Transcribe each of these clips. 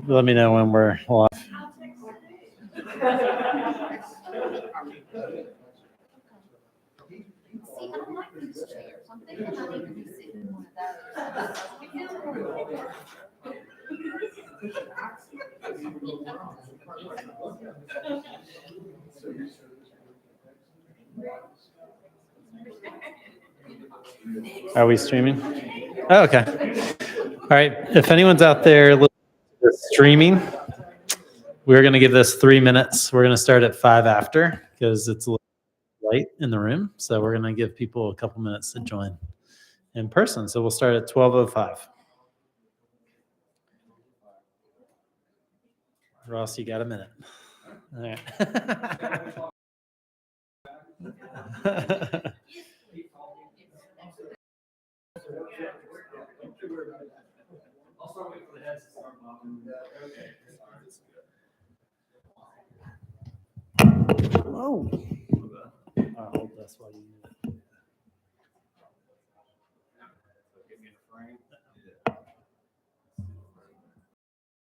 Let me know when we're live. Are we streaming? Oh, okay. All right. If anyone's out there streaming, we're going to give this 3 minutes. We're going to start at 5 after because it's a little light in the room. So we're going to give people a couple minutes to join in person. So we'll start at 12:05. Ross, you got a minute. All right. I'll start waiting for the heads to start popping. Okay. Oh. I'll hold this while you do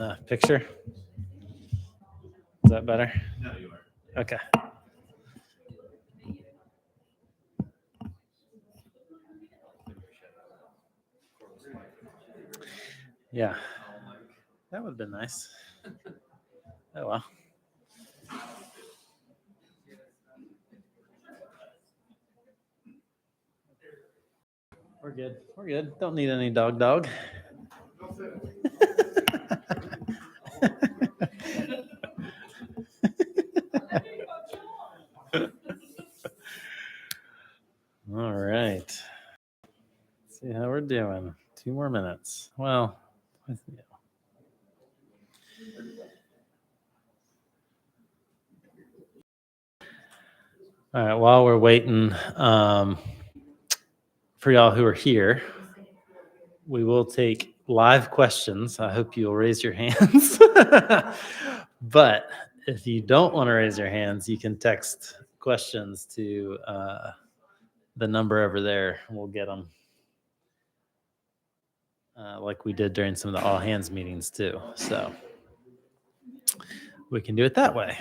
it. Picture? Is that better? No, you are. Okay. Yeah. That would have been nice. Oh, well. We're good. We're good. Don't need any dog. All right. Let's see how we're doing. 2 more minutes. Well, all right. While we're waiting for y'all who are here, we will take live questions. I hope you'll raise your hands. But if you don't want to raise your hands, you can text questions to the number over there. We'll get them like we did during some of the all hands meetings too. So we can do it that way.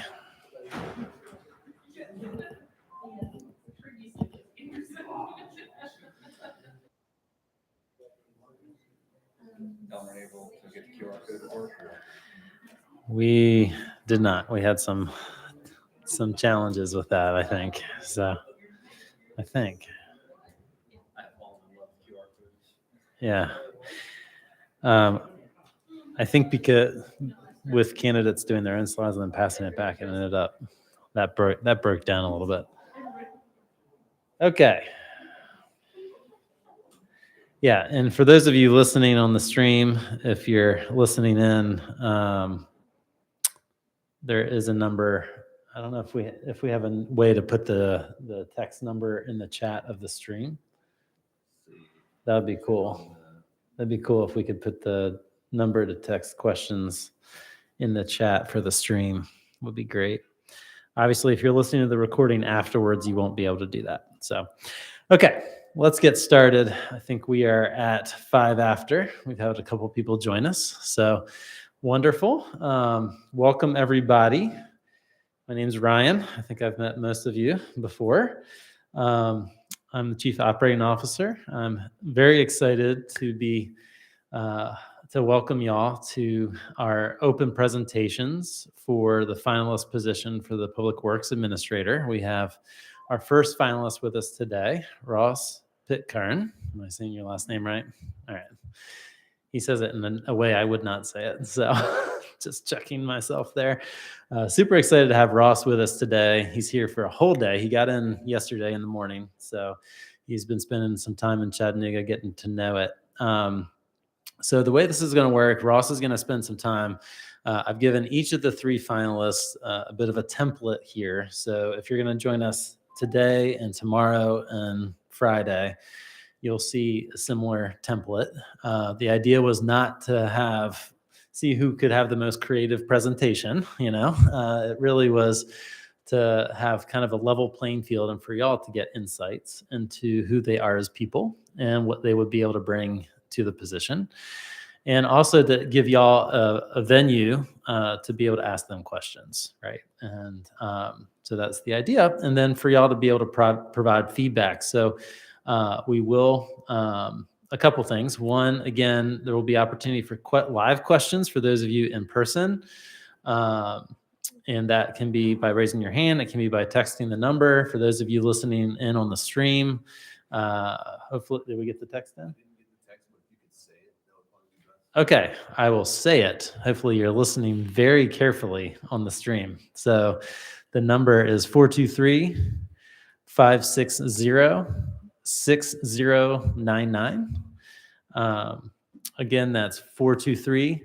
Able to get the QR code to work? We did not. We had some challenges with that, I think. So I think. Yeah. I think because with candidates doing their own slides and then passing it back, it ended up that broke down a little bit. Okay. Yeah, and for those of you listening on the stream, if you're listening in, there is a number. I don't know if we have a way to put the text number in the chat of the stream. That would be cool. That'd be cool if we could put the number to text questions in the chat for the stream. Would be great. Obviously, if you're listening to the recording afterwards, you won't be able to do that. So, okay, let's get started. I think we are at 5 after. We've had a couple people join us. So wonderful. Welcome, everybody. My name's Ryan. I think I've met most of you before. I'm the Chief Operating Officer. I'm very excited to be to welcome y'all to our open presentations for the finalist position for the Public Works Administrator. We have our first finalist with us today, Ross Pitcairn. Am I saying your last name right? All right. He says it in a way I would not say it, so just checking myself there. Super excited to have Ross with us today. He's here for a whole day. He got in yesterday in the morning, so he's been spending some time in Chattanooga getting to know it. So the way this is going to work, Ross is going to spend some time. I've given each of the 3 finalists a bit of a template here. So if you're going to join us today and tomorrow and Friday, you'll see a similar template. The idea was not to see who could have the most creative presentation. It really was to have kind of a level playing field and for y'all to get insights into who they are as people and what they would be able to bring to the position. and also to give y'all a venue to be able to ask them questions, right? And so that's the idea. And then for y'all to be able to provide feedback. So we will, a couple things. One, again, there will be opportunity for live questions for those of you in person. And that can be by raising your hand. It can be by texting the number. For those of you listening in on the stream, hopefully, did we get the text in? Okay, I will say it. Hopefully, you're listening very carefully on the stream. So the number is 423 560 6099. Again, that's 423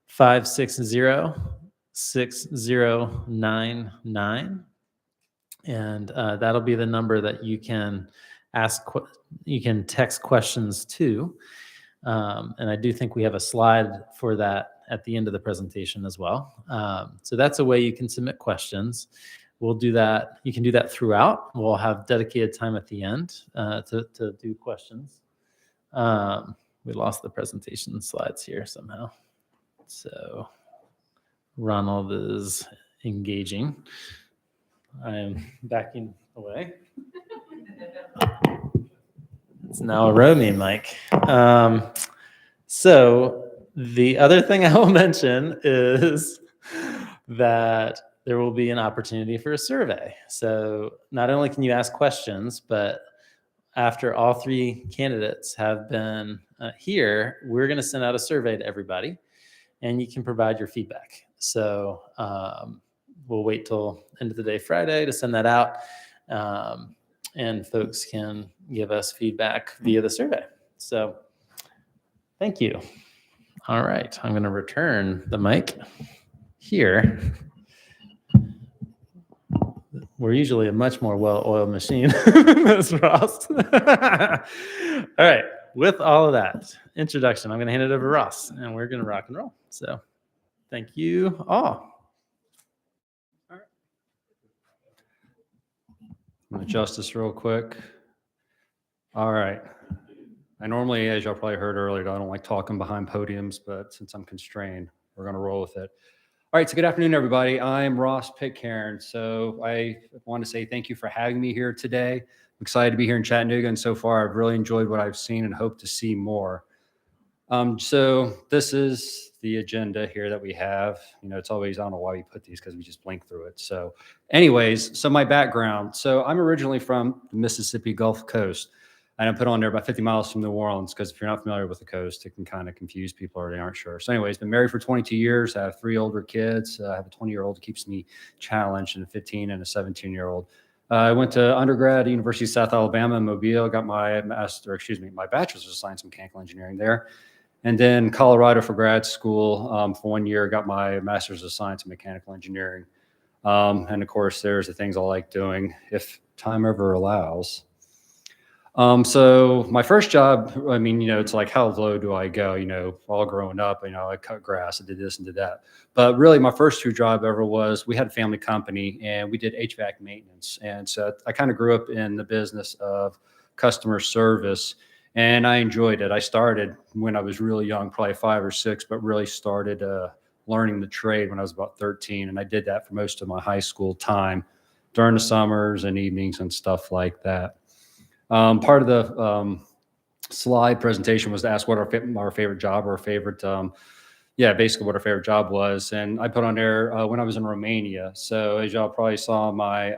560 6099. And that'll be the number that you can you can text questions to. And I do think we have a slide for that at the end of the presentation as well. So that's a way you can submit questions. We'll do that. You can do that throughout. We'll have dedicated time at the end to do questions. We lost the presentation slides here somehow. So Ronald is engaging. I am backing away. It's now a roaming mic. So the other thing I will mention is that there will be an opportunity for a survey. So not only can you ask questions, but after all three candidates have been here, we're going to send out a survey to everybody, and you can provide your feedback. So we'll wait till end of the day Friday to send that out. And folks can give us feedback via the survey. So thank you. All right, I'm going to return the mic here. We're usually a much more well-oiled machine than this, Ross. All right, with all of that introduction, I'm going to hand it over to Ross, and we're going to rock and roll. So thank you all. I'm going to adjust this real quick. All right. I normally, as y'all probably heard earlier, I don't like talking behind podiums, but since I'm constrained, we're going to roll with it. All right. So good afternoon, everybody. I'm Ross Pitcairn. So I want to say thank you for having me here today. I'm excited to be here in Chattanooga, and so far I've really enjoyed what I've seen and hope to see more. So this is the agenda here that we have. You know, it's always, I don't know why we put these because we just blink through it. So anyways, so my background. So I'm originally from the Mississippi Gulf Coast. And I put on there about 50 miles from New Orleans because if you're not familiar with the coast, it can kind of confuse people or they aren't sure. So anyways, been married for 22 years. I have 3 older kids. I have a 20-year-old who keeps me challenged, and a 15 and a 17-year-old. I went to undergrad at the University of South Alabama in Mobile, got my my bachelor's of science in mechanical engineering there. And then Colorado for grad school for 1 year, got my master's of science in mechanical engineering. And of course, there's the things I like doing if time ever allows. So my first job, I mean, you know, it's like, how low do I go? You know, all growing up, you know, I cut grass, I did this and did that. But really my first true job ever was, we had a family company and we did HVAC maintenance. And so I kind of grew up in the business of customer service, and I enjoyed it. I started when I was really young, probably 5 or 6, but really started learning the trade when I was about 13. And I did that for most of my high school time during the summers and evenings and stuff like that. Part of the slide presentation was to ask what our favorite job or favorite, basically what our favorite job was. And I put on there when I was in Romania. So as y'all probably saw my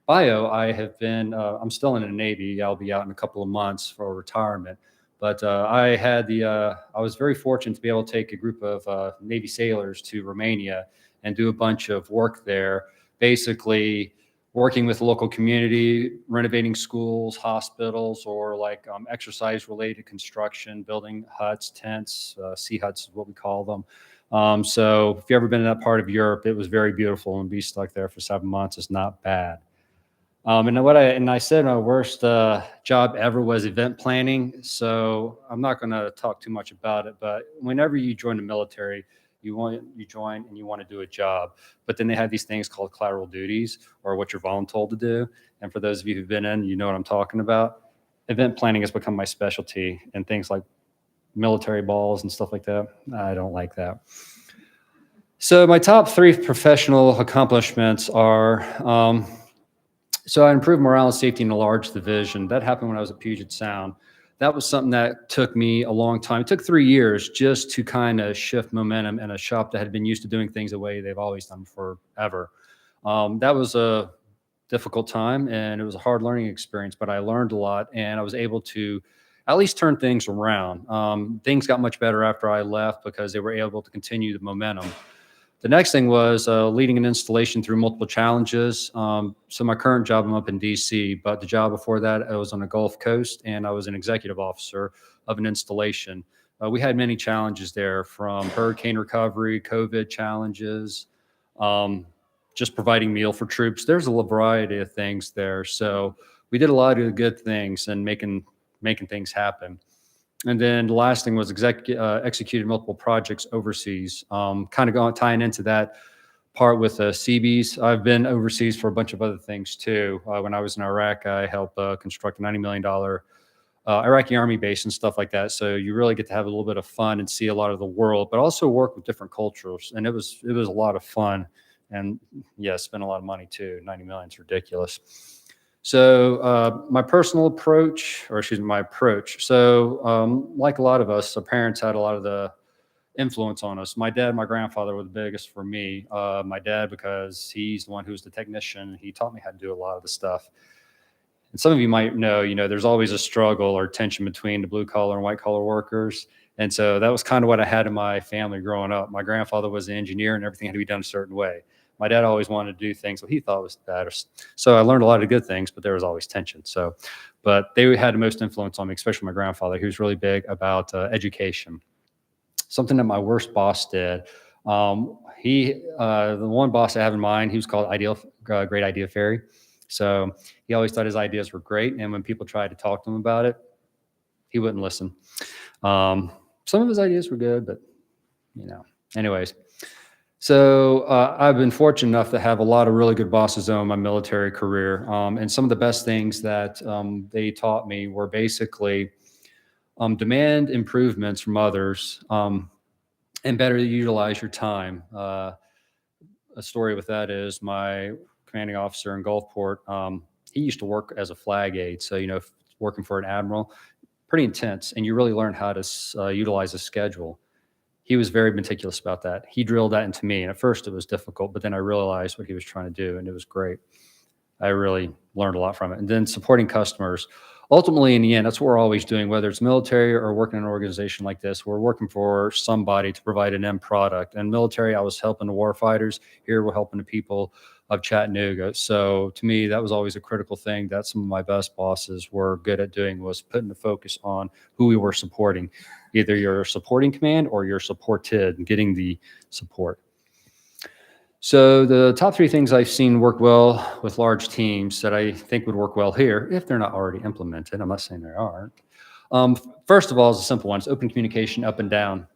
bio, I have been, I'm still in the Navy. I'll be out in a couple of months for retirement. But I was very fortunate to be able to take a group of Navy sailors to Romania and do a bunch of work there, basically working with the local community, renovating schools, hospitals, or like exercise-related construction, building huts, tents, sea huts is what we call them. So if you've ever been in that part of Europe, it was very beautiful, and be stuck there for 7 months is not bad. And I said my worst job ever was event planning. So I'm not going to talk too much about it, but whenever you join the military, you join and you want to do a job, but then they have these things called collateral duties, or what you're voluntold to do. And for those of you who've been in, you know what I'm talking about. Event planning has become my specialty, and things like military balls and stuff like that. I don't like that. So my top 3 professional accomplishments are, so I improved morale and safety in a large division. That happened when I was at Puget Sound. That was something that took me a long time. It took 3 years just to kind of shift momentum in a shop that had been used to doing things the way they've always done forever. That was a difficult time and it was a hard learning experience, but I learned a lot and I was able to at least turn things around. Things got much better after I left because they were able to continue the momentum. The next thing was leading an installation through multiple challenges. So my current job, I'm up in DC, but the job before that, I was on the Gulf Coast and I was an executive officer of an installation. We had many challenges there, from hurricane recovery, COVID challenges, just providing meal for troops. There's a variety of things there. So we did a lot of good things and making things happen. And then the last thing was executed multiple projects overseas. Kind of tying into that part with Seabees. I've been overseas for a bunch of other things too. When I was in Iraq, I helped construct a $90 million Iraqi army base and stuff like that. So you really get to have a little bit of fun and see a lot of the world, but also work with different cultures. And it was a lot of fun. And yeah, spend a lot of money too. 90 million is ridiculous. So my personal approach, or excuse me, my approach. So like a lot of us, our parents had a lot of the influence on us. My dad and my grandfather were the biggest for me. My dad, because he's the one who's the technician. He taught me how to do a lot of the stuff. And some of you might know, there's always a struggle or tension between the blue collar and white collar workers. And so that was kind of what I had in my family growing up. My grandfather was an engineer and everything had to be done a certain way. My dad always wanted to do things what he thought was better. So I learned a lot of good things, but there was always tension. So, but they had the most influence on me, especially my grandfather, who was really big about education. Something that my worst boss did. The one boss I have in mind, he was called Great Idea Fairy. So he always thought his ideas were great. And when people tried to talk to him about it, he wouldn't listen. Some of his ideas were good, but anyways. So I've been fortunate enough to have a lot of really good bosses in my military career. And some of the best things that they taught me were basically demand improvements from others and better utilize your time. A story with that is my commanding officer in Gulfport. He used to work as a flag aide. So, working for an admiral, pretty intense. And you really learn how to utilize a schedule. He was very meticulous about that. He drilled that into me. And at first it was difficult, but then I realized what he was trying to do and it was great. I really learned a lot from it. And then supporting customers. Ultimately, in the end, that's what we're always doing, whether it's military or working in an organization like this. We're working for somebody to provide an end product. And military, I was helping the war fighters. Here, we're helping the people of Chattanooga. So to me, that was always a critical thing that some of my best bosses were good at doing, was putting the focus on who we were supporting. Either you're supporting command or you're supported and getting the support. So the top 3 things I've seen work well with large teams that I think would work well here, if they're not already implemented. I'm not saying there aren't. First of all, is a simple one. It's open communication up and down.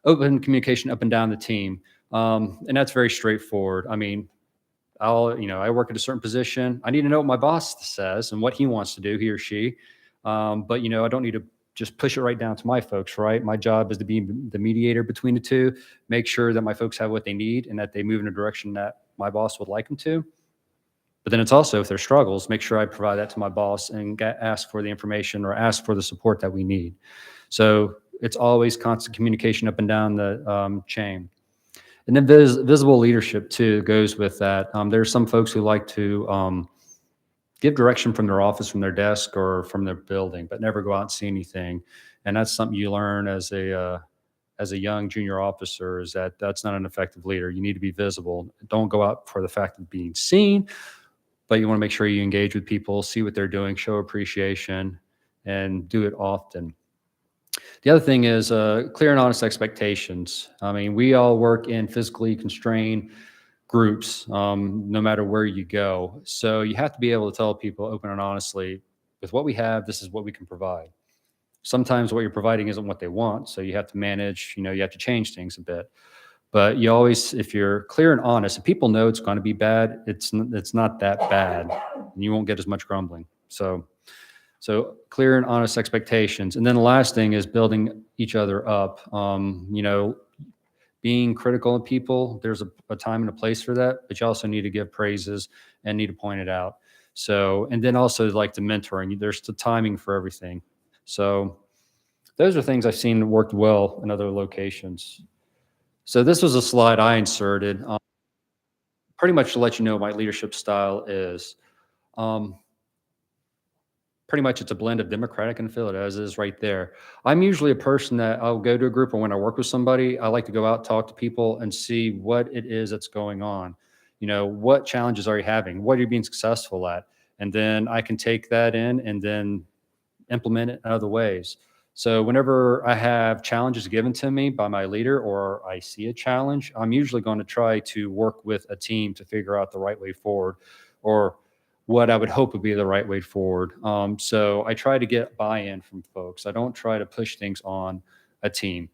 Open communication up and down the team. And that's very straightforward. I mean, I work at a certain position. I need to know what my boss says and what he wants to do, he or she. But I don't need to just push it right down to my folks, right? My job is to be the mediator between the two, make sure that my folks have what they need and that they move in a direction that my boss would like them to. But then it's also, if there's struggles, make sure I provide that to my boss and ask for the information or ask for the support that we need. So it's always constant communication up and down the chain. And then visible leadership too goes with that. There's some folks who like to give direction from their office, from their desk, or from their building, but never go out and see anything. And that's something you learn as a young junior officer, is that's not an effective leader. You need to be visible. Don't go out for the fact of being seen, but you want to make sure you engage with people, see what they're doing, show appreciation, and do it often. The other thing is clear and honest expectations. I mean, we all work in physically constrained groups, no matter where you go. So you have to be able to tell people open and honestly, with what we have, this is what we can provide. Sometimes what you're providing isn't what they want. So you have to manage, you have to change things a bit. But you always, if you're clear and honest, if people know it's going to be bad, it's not that bad. And you won't get as much grumbling. So So clear and honest expectations. And then the last thing is building each other up. Being critical of people, there's a time and a place for that, but you also need to give praises and need to point it out. So, and then also like the mentoring, there's the timing for everything. So those are things I've seen worked well in other locations. So this was a slide I inserted, pretty much to let you know what my leadership style is. Pretty much it's a blend of democratic and affiliate, as is right there. I'm usually a person that I'll go to a group, or when I work with somebody, I like to go out, talk to people and see what it is that's going on. What challenges are you having? What are you being successful at? And then I can take that in and then implement it in other ways. So whenever I have challenges given to me by my leader or I see a challenge, I'm usually going to try to work with a team to figure out the right way forward, or what I would hope would be the right way forward. So I try to get buy-in from folks. I don't try to push things on a team.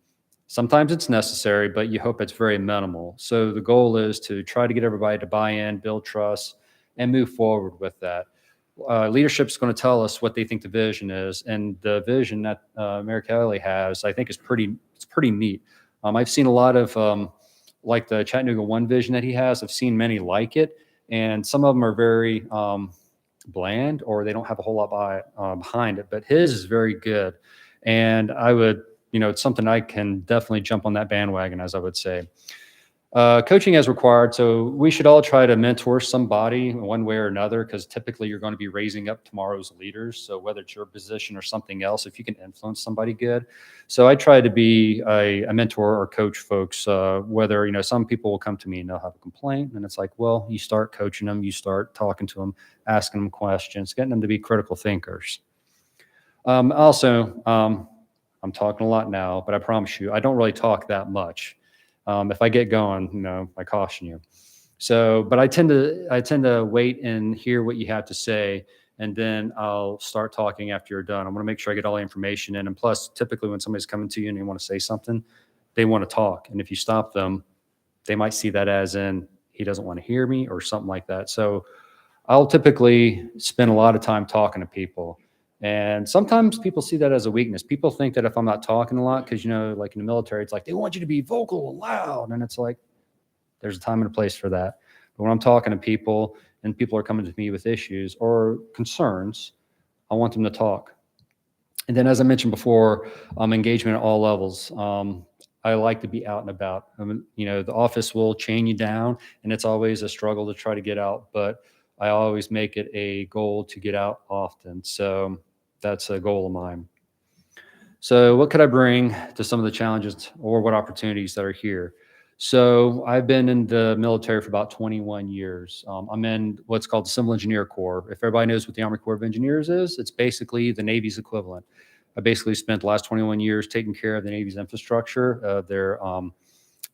Sometimes it's necessary, but you hope it's very minimal. So the goal is to try to get everybody to buy in, build trust, and move forward with that. Leadership is going to tell us what they think the vision is, and the vision that Mayor Kelly has, I think, is pretty neat. I've seen a lot of like the Chattanooga One vision that he has. I've seen many like it, and some of them are very bland, or they don't have a whole lot behind it. But his is very good, and I would, it's something I can definitely jump on that bandwagon, as I would say. Coaching as required. So we should all try to mentor somebody one way or another, because typically you're going to be raising up tomorrow's leaders. So whether it's your position or something else, if you can influence somebody good. So I try to be a mentor or coach folks, whether, some people will come to me and they'll have a complaint, and it's like, well, you start coaching them, you start talking to them, asking them questions, getting them to be critical thinkers. I'm talking a lot now, but I promise you, I don't really talk that much. If I get going, I caution you. So, but I tend to wait and hear what you have to say, and then I'll start talking after you're done. I want to make sure I get all the information in. And plus, typically when somebody's coming to you and they want to say something, they want to talk. And if you stop them, they might see that as in he doesn't want to hear me or something like that. So I'll typically spend a lot of time talking to people. And sometimes people see that as a weakness. People think that if I'm not talking a lot, because, like in the military, it's like they want you to be vocal and loud. And it's like, there's a time and a place for that. But when I'm talking to people and people are coming to me with issues or concerns, I want them to talk. And then, as I mentioned before, engagement at all levels. I like to be out and about. The office will chain you down, and it's always a struggle to try to get out. But I always make it a goal to get out often. So that's a goal of mine. So what could I bring to some of the challenges or what opportunities that are here? So I've been in the military for about 21 years. I'm in what's called the Civil Engineer Corps. If everybody knows what the Army Corps of Engineers is, it's basically the Navy's equivalent. I basically spent the last 21 years taking care of the Navy's infrastructure, their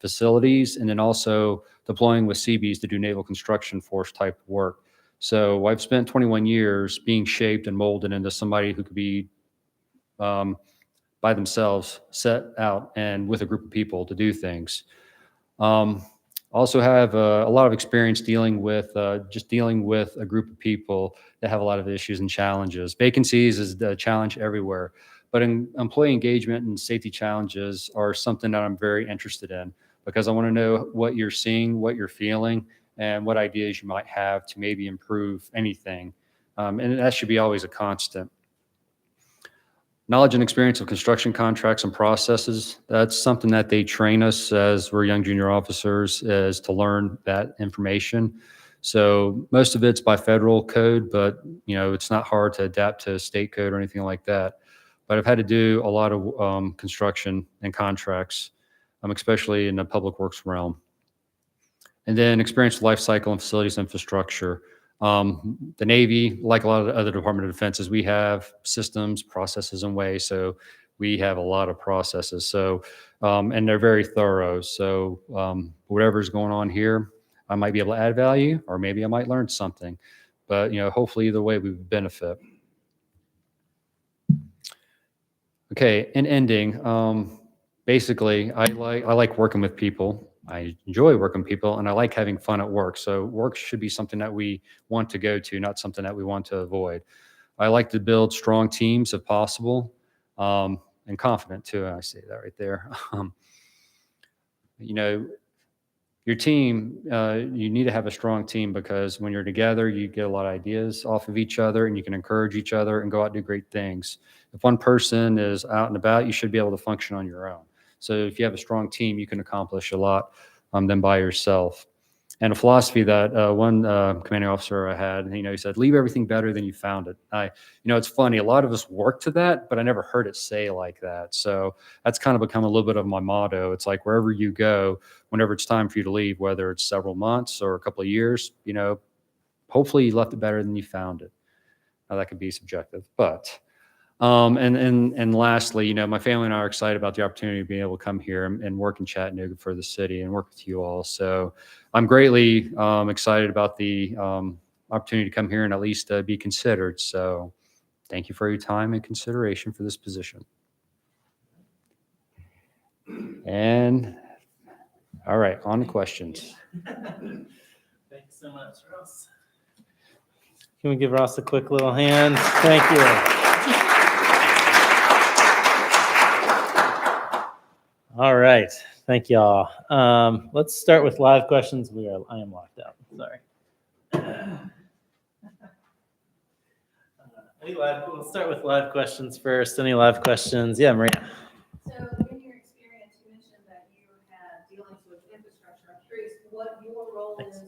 facilities, and then also deploying with Seabees to do naval construction force type work. So I've spent 21 years being shaped and molded into somebody who could be by themselves, set out and with a group of people to do things. Also have a lot of experience dealing with a group of people that have a lot of issues and challenges. Vacancies is the challenge everywhere, but employee engagement and safety challenges are something that I'm very interested in, because I want to know what you're seeing, what you're feeling, and what ideas you might have to maybe improve anything. And that should be always a constant. Knowledge and experience of construction contracts and processes. That's something that they train us as we're young junior officers, is to learn that information. So most of it's by federal code, but it's not hard to adapt to state code or anything like that. But I've had to do a lot of construction and contracts, especially in the public works realm. And then experience with life cycle and facilities infrastructure. The Navy, like a lot of the other Department of Defenses, we have systems, processes, and ways. So we have a lot of processes. So, and they're very thorough. So whatever's going on here, I might be able to add value, or maybe I might learn something. But hopefully either way we would benefit. Okay, in ending, basically, I like working with people. I enjoy working with people, and I like having fun at work. So work should be something that we want to go to, not something that we want to avoid. I like to build strong teams if possible, and confident too. I say that right there. You know, your team, you need to have a strong team, because when you're together, you get a lot of ideas off of each other, and you can encourage each other and go out and do great things. If one person is out and about, you should be able to function on your own. So if you have a strong team, you can accomplish a lot than by yourself. And a philosophy that one commanding officer I had, he said, leave everything better than you found it. It's funny. A lot of us work to that, but I never heard it say like that. So that's kind of become a little bit of my motto. It's like wherever you go, whenever it's time for you to leave, whether it's several months or a couple of years, hopefully you left it better than you found it. Now that could be subjective, but and lastly, my family and I are excited about the opportunity of being able to come here and work in Chattanooga for the city and work with you all. So I'm greatly excited about the opportunity to come here and at least be considered. So thank you for your time and consideration for this position. And all right, on to questions. Thank you so much, Ross. Can we give Ross a quick little hand? Thank you. All right. Thank y'all. Let's start with live questions. I am locked out. Sorry. We'll start with live questions first. Any live questions? Yeah, Maria. So in your experience, you mentioned that you had dealings with infrastructure. I'm curious what your role is in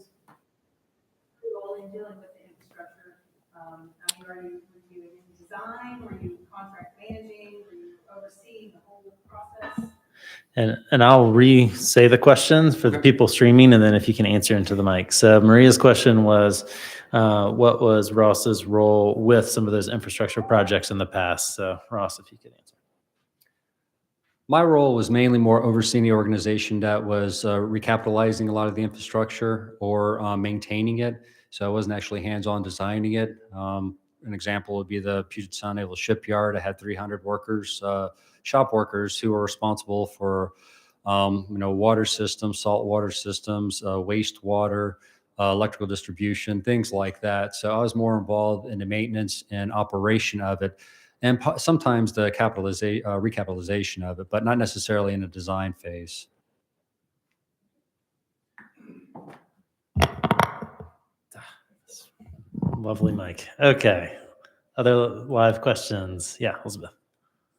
dealing with the infrastructure. Are you reviewing design? Were you contract managing? Were you overseeing the whole process? And I'll re-say the questions for the people streaming, and then if you can answer into the mic. So Maria's question was, what was Ross's role with some of those infrastructure projects in the past? So Ross, if you could answer. My role was mainly more overseeing the organization that was recapitalizing a lot of the infrastructure or maintaining it. So I wasn't actually hands-on designing it. An example would be the Puget Sound Naval Shipyard. I had 300 workers, shop workers, who were responsible for, water systems, salt water systems, wastewater, electrical distribution, things like that. So I was more involved in the maintenance and operation of it, and sometimes the recapitalization of it, but not necessarily in the design phase. Lovely mic. Okay. Other live questions? Yeah, Elizabeth.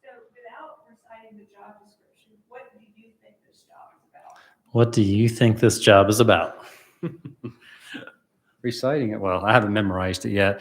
So without reciting the job description, what do you think this job is about? What do you think this job is about? Reciting it. Well, I haven't memorized it yet.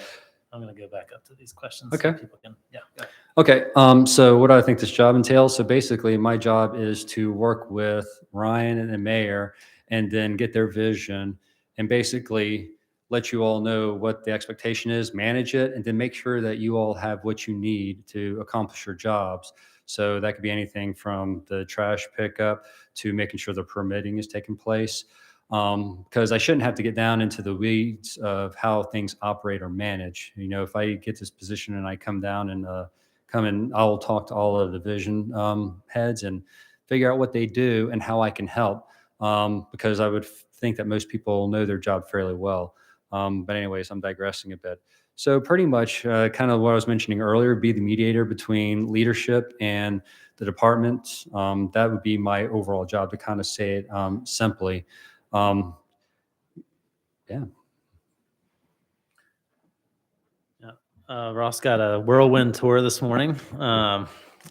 I'm going to go back up to these questions. Okay. So people can, yeah. Go ahead. Okay. So what do I think this job entails? So basically my job is to work with Ryan and the mayor and then get their vision and basically let you all know what the expectation is, manage it, and then make sure that you all have what you need to accomplish your jobs. So that could be anything from the trash pickup to making sure the permitting is taking place. Because I shouldn't have to get down into the weeds of how things operate or manage. If I get this position and I come down and I'll talk to all of the division heads and figure out what they do and how I can help. Because I would think that most people know their job fairly well. But anyways, I'm digressing a bit. So pretty much kind of what I was mentioning earlier, be the mediator between leadership and the department. That would be my overall job, to kind of say it simply. Yeah. Ross got a whirlwind tour this morning.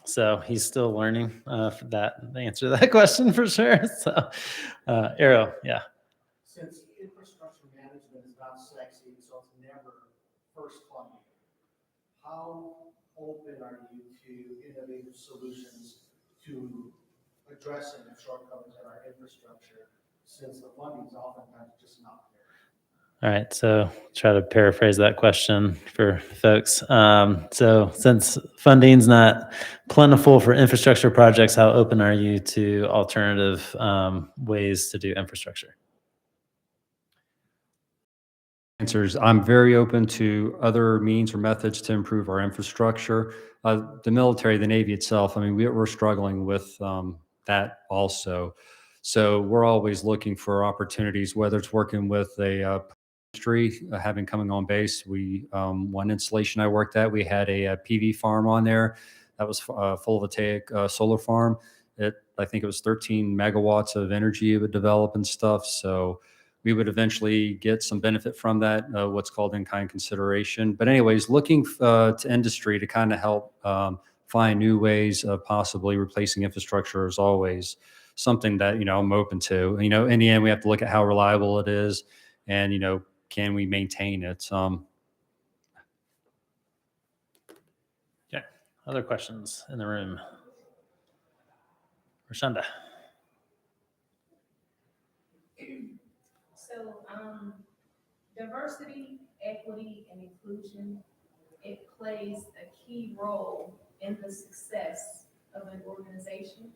So he's still learning for the answer to that question for sure. So Arrow, yeah. Since infrastructure management is not sexy, so it's never first funding, how open are you to innovative solutions to addressing the shortcomings in our infrastructure, since the funding is oftentimes just not there? All right, so try to paraphrase that question for folks. So since funding's not plentiful for infrastructure projects, how open are you to alternative ways to do infrastructure? Answers. I'm very open to other means or methods to improve our infrastructure. The military, the Navy itself, we're struggling with that also. So we're always looking for opportunities, whether it's working with a industry, having coming on base. We one installation I worked at, we had a PV farm on there that was photovoltaic solar farm. I think it was 13 megawatts of energy it would develop and stuff. So we would eventually get some benefit from that, what's called in-kind consideration. But anyways, looking to industry to kind of help find new ways of possibly replacing infrastructure is always something that, I'm open to. In the end, we have to look at how reliable it is and, can we maintain it? Okay. Other questions in the room? Rashonda. So, diversity, equity, and inclusion, it plays a key role in the success of an organization.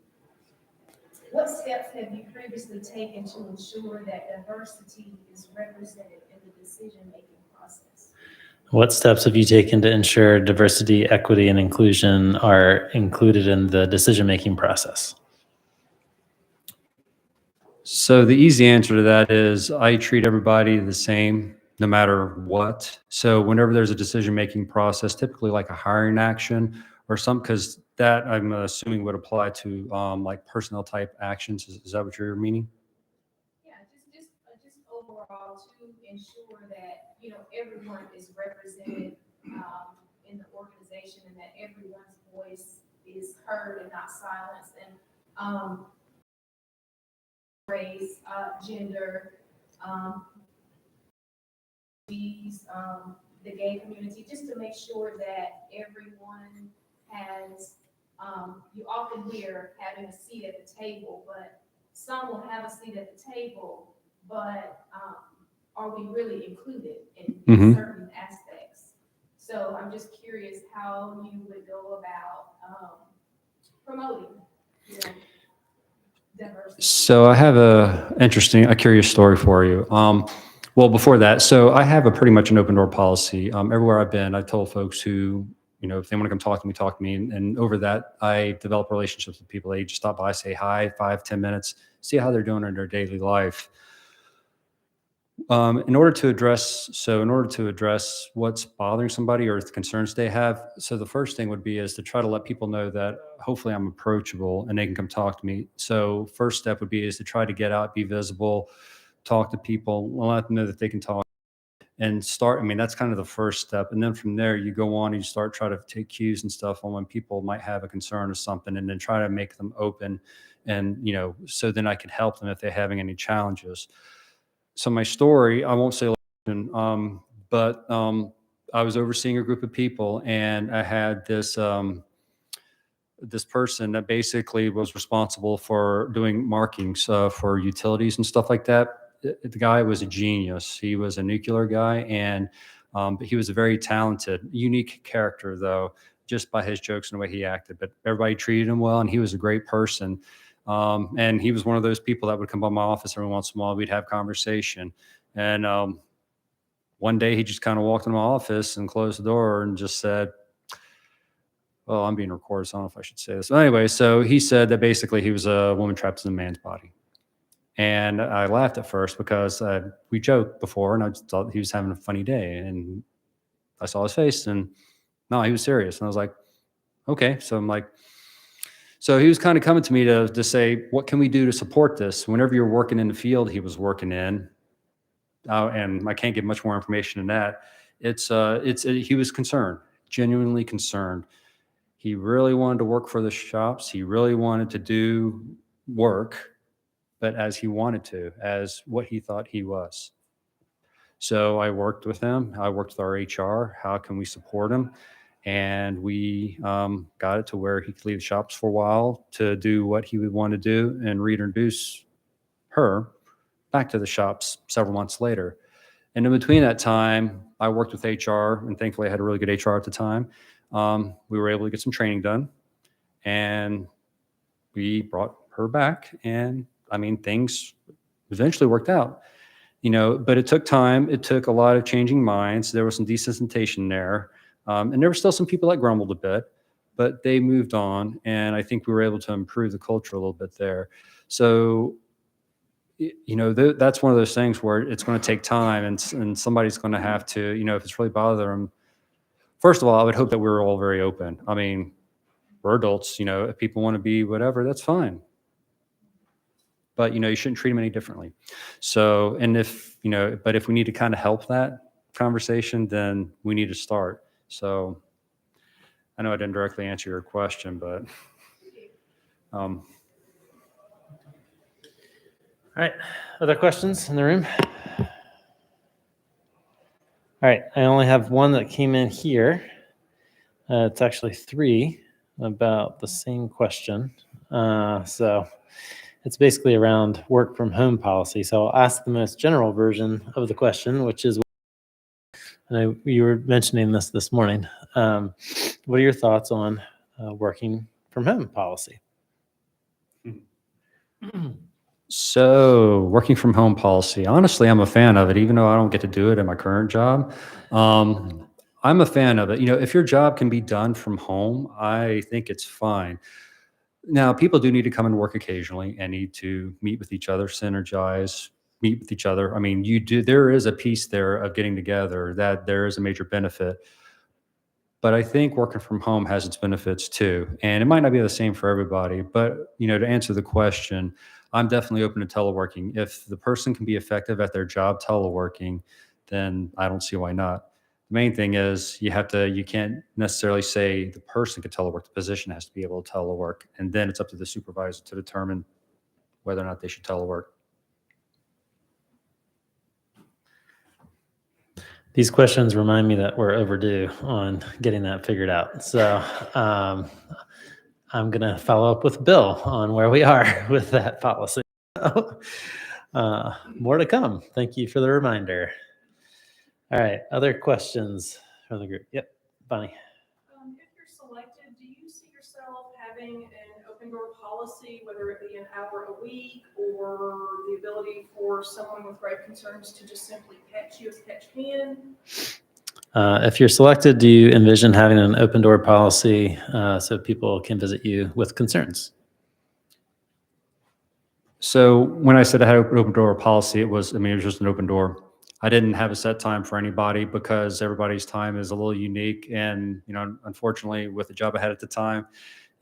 What steps have you previously taken to ensure that diversity is represented in the decision-making process? What steps have you taken to ensure diversity, equity, and inclusion are included in the decision-making process? So the easy answer to that is I treat everybody the same, no matter what. So whenever there's a decision-making process, typically like a hiring action or some, because that I'm assuming would apply to like personnel type actions. Is that what you're meaning? Yeah, just overall to ensure that, everyone is represented in the organization and that everyone's voice is heard and not silenced. And race, gender, the gay community, just to make sure that everyone has, you often hear having a seat at the table, but some will have a seat at the table, but are we really included in certain aspects? So I'm just curious how you would go about promoting, diversity. So I have a curious story for you. Well, before that, so I have a pretty much an open door policy. Everywhere I've been, I've told folks who, if they want to come talk to me. And over that, I develop relationships with people. They just stop by, say hi, 5-10 minutes, see how they're doing in their daily life. In order to address what's bothering somebody or the concerns they have, so the first thing would be is to try to let people know that hopefully I'm approachable and they can come talk to me. So first step would be is to try to get out, be visible, talk to people, let them know that they can talk and start. I mean, that's kind of the first step. And then from there, you go on and you start trying to take cues and stuff on when people might have a concern or something, and then try to make them open and, so then I can help them if they're having any challenges. So my story, I won't say, but I was overseeing a group of people, and I had this this person that basically was responsible for doing markings for utilities and stuff like that. The guy was a genius. He was a nuclear guy, and but he was a very talented, unique character, though, just by his jokes and the way he acted. But everybody treated him well, and he was a great person. And he was one of those people that would come by my office every once in a while. We'd have conversation. And one day he just kind of walked into my office and closed the door and just said, well, I'm being recorded, so I don't know if I should say this. But anyway, so he said that basically he was a woman trapped in a man's body. And I laughed at first because we joked before, and I just thought he was having a funny day. And I saw his face, and no, he was serious. And I was like, okay. So I'm like, so he was kind of coming to me to say, what can we do to support this? Whenever you're working in the field he was working in, and I can't give much more information than that. He was concerned, genuinely concerned. He really wanted to work for the shops. He really wanted to do work, but as he wanted to, as what he thought he was. So I worked with him. I worked with our HR. How can we support him? And we got it to where he could leave the shops for a while to do what he would want to do and reintroduce her back to the shops several months later. And in between that time, I worked with HR, and thankfully I had a really good HR at the time. We were able to get some training done, and we brought her back. And I mean, things eventually worked out, but it took time. It took a lot of changing minds. There was some desensitization there. And there were still some people that grumbled a bit, but they moved on. And I think we were able to improve the culture a little bit there. So that's one of those things where it's going to take time, and somebody's going to have to, if it's really bothering them. First of all, I would hope that we're all very open. I mean, we're adults, if people want to be whatever, that's fine. But, you shouldn't treat them any differently. So, and but if we need to kind of help that conversation, then we need to start. So I know I didn't directly answer your question, but, All right. Other questions in the room? All right. I only have one that came in here. It's actually 3 about the same question. So it's basically around work from home policy. So I'll ask the most general version of the question, which is, I know you were mentioning this morning. What are your thoughts on working from home policy? So working from home policy, honestly, I'm a fan of it, even though I don't get to do it in my current job. I'm a fan of it. If your job can be done from home, I think it's fine. Now, people do need to come and work occasionally and need to meet with each other, synergize, meet with each other. I mean, there is a piece there of getting together that there is a major benefit. But I think working from home has its benefits too. And it might not be the same for everybody, but to answer the question, I'm definitely open to teleworking. If the person can be effective at their job teleworking, then I don't see why not. The main thing is you can't necessarily say the person can telework. The position has to be able to telework. And then it's up to the supervisor to determine whether or not they should telework. These questions remind me that we're overdue on getting that figured out. So I'm going to follow up with Bill on where we are with that policy. More to come. Thank you for the reminder. All right. Other questions from the group? Yep. Bonnie. If you're selected, do you see yourself having an open door policy, whether it be an hour a week or the ability for someone with grave concerns to just simply catch you as catch can? If you're selected, do you envision having an open door policy so people can visit you with concerns? So when I said I had an open door policy, it was just an open door. I didn't have a set time for anybody because everybody's time is a little unique. And, unfortunately with the job I had at the time,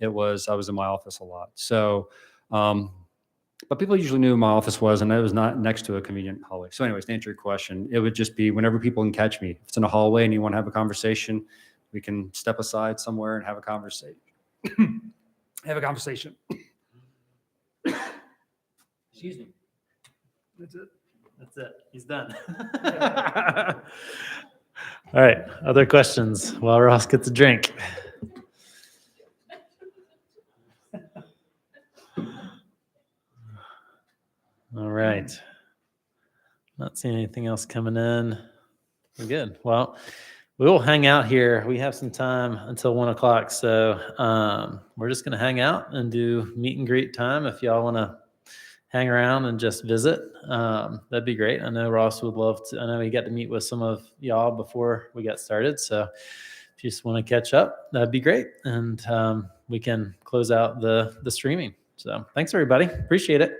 I was in my office a lot. So, but people usually knew who my office was, and it was not next to a convenient hallway. So anyways, to answer your question, it would just be whenever people can catch me. If it's in a hallway and you want to have a conversation, we can step aside somewhere and have a conversation. Excuse me. That's it. He's done. All right. Other questions while Ross gets a drink? All right. Not seeing anything else coming in. We're good. Well, we will hang out here. We have some time until 1 o'clock. So we're just going to hang out and do meet and greet time. If y'all want to hang around and just visit, that'd be great. I know Ross would love to. I know he got to meet with some of y'all before we got started. So if you just want to catch up, that'd be great. And we can close out the streaming. So thanks, everybody. Appreciate it.